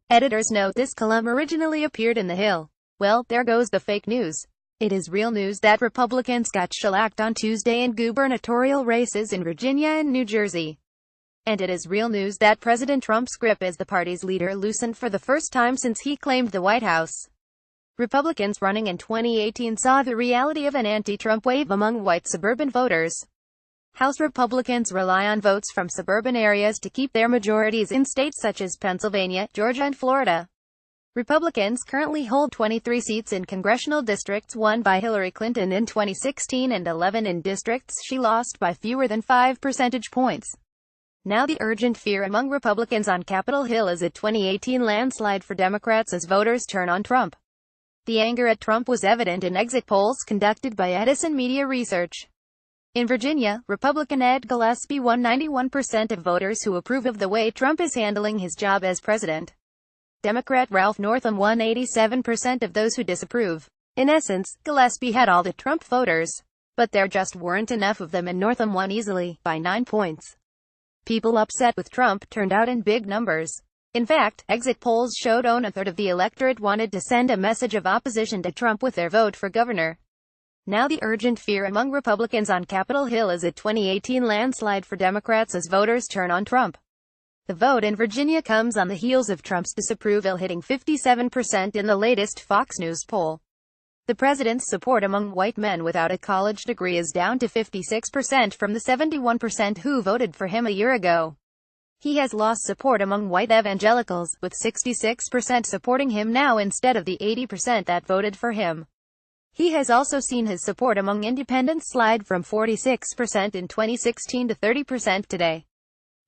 Editors note this column originally appeared in The Hill. Well, there goes the fake news. It is real news that Republicans got shellacked on Tuesday in gubernatorial races in Virginia and New Jersey. And it is real news that President Trump's grip as the party's leader loosened for the first time since he claimed the White House. Republicans running in 2018 saw the reality of an anti-Trump wave among white suburban voters. House Republicans rely on votes from suburban areas to keep their majorities in states such as Pennsylvania, Georgia and Florida. Republicans currently hold 23 seats in congressional districts won by Hillary Clinton in 2016 and 11 in districts she lost by fewer than 5 percentage points. Now the urgent fear among Republicans on Capitol Hill is a 2018 landslide for Democrats as voters turn on Trump. The anger at Trump was evident in exit polls conducted by Edison Media Research. In Virginia, Republican Ed Gillespie won 91% of voters who approve of the way Trump is handling his job as president. Democrat Ralph Northam won 87% of those who disapprove. In essence, Gillespie had all the Trump voters. But there just weren't enough of them and Northam won easily, by 9 points. People upset with Trump turned out in big numbers. In fact, exit polls showed a third of the electorate wanted to send a message of opposition to Trump with their vote for governor. Now the urgent fear among Republicans on Capitol Hill is a 2018 landslide for Democrats as voters turn on Trump. The vote in Virginia comes on the heels of Trump's disapproval hitting 57% in the latest Fox News poll. The president's support among white men without a college degree is down to 56% from the 71% who voted for him a year ago. He has lost support among white evangelicals, with 66% supporting him now instead of the 80% that voted for him. He has also seen his support among independents slide from 46% in 2016 to 30% today.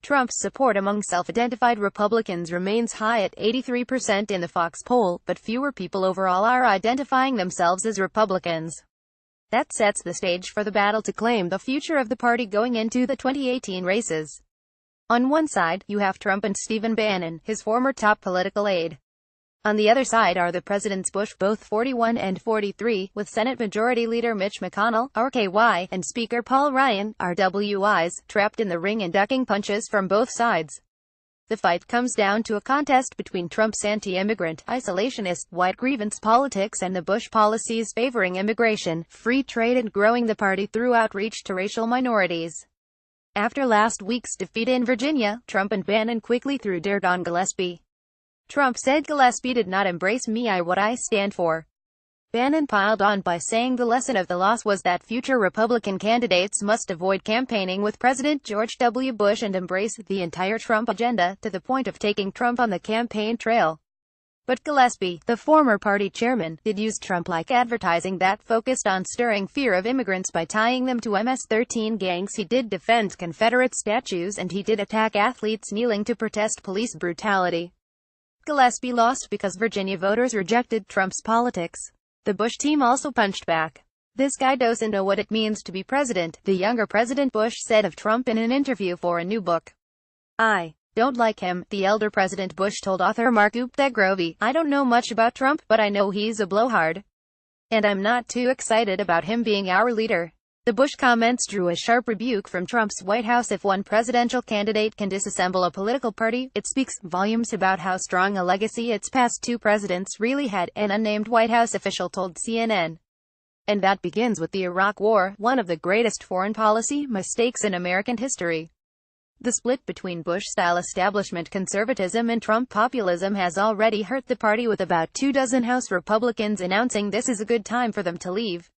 Trump's support among self-identified Republicans remains high at 83% in the Fox poll, but fewer people overall are identifying themselves as Republicans. That sets the stage for the battle to claim the future of the party going into the 2018 races. On one side, you have Trump and Stephen Bannon, his former top political aide. On the other side are the presidents Bush, both 41 and 43, with Senate Majority Leader Mitch McConnell, RKY, and Speaker Paul Ryan, RWIs, trapped in the ring and ducking punches from both sides. The fight comes down to a contest between Trump's anti-immigrant, isolationist, white grievance politics and the Bush policies favoring immigration, free trade and growing the party through outreach to racial minorities. After last week's defeat in Virginia, Trump and Bannon quickly threw dirt on Gillespie. Trump said Gillespie did not embrace me what I stand for. Bannon piled on by saying the lesson of the loss was that future Republican candidates must avoid campaigning with President George W. Bush and embrace the entire Trump agenda, to the point of taking Trump on the campaign trail. But Gillespie, the former party chairman, did use Trump-like advertising that focused on stirring fear of immigrants by tying them to MS-13 gangs. He did defend Confederate statues and he did attack athletes kneeling to protest police brutality. Gillespie lost because Virginia voters rejected Trump's politics. The Bush team also punched back. "This guy doesn't know what it means to be president," the younger President Bush said of Trump in an interview for a new book. "I don't like him," the elder President Bush told author Mark Gupta-Grovey. "I don't know much about Trump, but I know he's a blowhard. And I'm not too excited about him being our leader." The Bush comments drew a sharp rebuke from Trump's White House. If one presidential candidate can disassemble a political party, it speaks volumes about how strong a legacy its past two presidents really had, an unnamed White House official told CNN. And that begins with the Iraq War, one of the greatest foreign policy mistakes in American history. The split between Bush-style establishment conservatism and Trump populism has already hurt the party, with about 24 House Republicans announcing this is a good time for them to leave.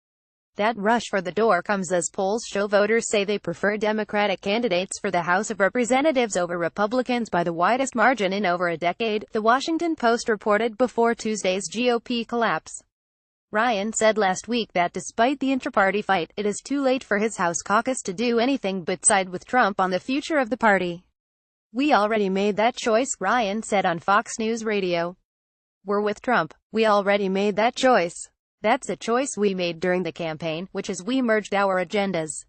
That rush for the door comes as polls show voters say they prefer Democratic candidates for the House of Representatives over Republicans by the widest margin in over a decade, The Washington Post reported before Tuesday's GOP collapse. Ryan said last week that despite the intra-party fight, it is too late for his House caucus to do anything but side with Trump on the future of the party. "We already made that choice," Ryan said on Fox News Radio. "We're with Trump. We already made that choice. That's a choice we made during the campaign, which is we merged our agendas.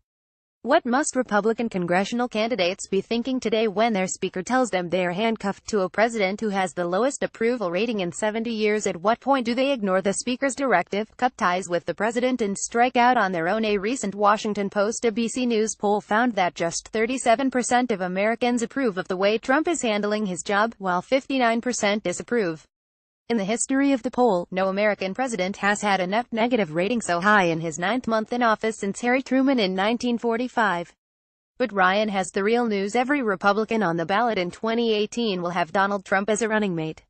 What must Republican congressional candidates be thinking today when their speaker tells them they are handcuffed to a president who has the lowest approval rating in 70 years? At what point do they ignore the speaker's directive, cut ties with the president, and strike out on their own? A recent Washington Post-ABC News poll found that just 37% of Americans approve of the way Trump is handling his job, while 59% disapprove. In the history of the poll, no American president has had a net negative rating so high in his 9th month in office since Harry Truman in 1945. But Ryan has the real news. Every Republican on the ballot in 2018 will have Donald Trump as a running mate.